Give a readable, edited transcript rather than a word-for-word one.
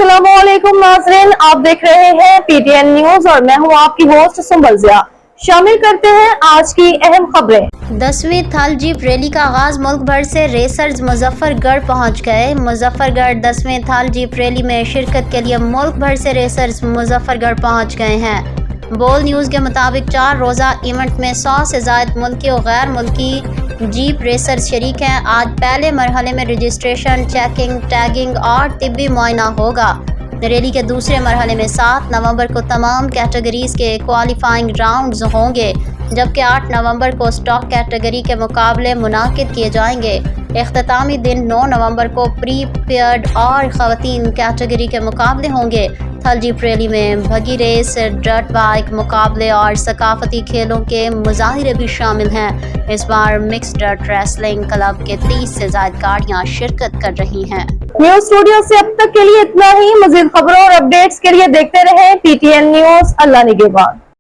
अस्सलामुअलैकुम नाज़रीन, आप देख रहे हैं पीटीएन न्यूज और मैं हूं आपकी होस्ट सुंबल ज़िया। शामिल करते हैं आज की अहम खबरें। 10वीं थल जीप रैली का आगाज मुल्क भर से रेसर्स मुजफ्फरगढ़ पहुंच गए। मुजफ्फरगढ़ 10वीं थल जीप रैली में शिरकत के लिए मुल्क भर से रेसर्स मुजफ्फरगढ़ पहुंच गए हैं। बोल न्यूज़ के मुताबिक 4 रोज़ा इवेंट में 100 से ज़ायद मुल्की और गैर मुल्की जीप रेसर्स शरीक हैं। आज पहले मरहले में रजिस्ट्रेशन, चेकिंग, टैगिंग और तिब्बी मुआयना होगा। रैली के दूसरे मरहले में 7 नवंबर को तमाम कैटेगरीज के क्वालिफाइंग राउंड्स होंगे, जबकि 8 नवंबर को स्टॉक कैटेगरी के मुकाबले मुनाकिद किए जाएंगे। इख्तितामी दिन 9 नवंबर को प्री पेयर्ड और ख़वातीन कैटेगरी के मुकाबले होंगे। थल जीप रैली में भगी रेस, डर्ट बाइक मुकाबले और सकाफती खेलों के मुजाहिरे भी शामिल हैं। इस बार मिक्स डर्ट रेसलिंग क्लब के 30 से ज़ायद गाड़ियाँ शिरकत कर रही हैं। न्यूज स्टूडियो से अब तक के लिए इतना ही। मज़ीद खबरों और अपडेट्स के लिए देखते रहें पीटीएन न्यूज। अल्लाह निगहबान।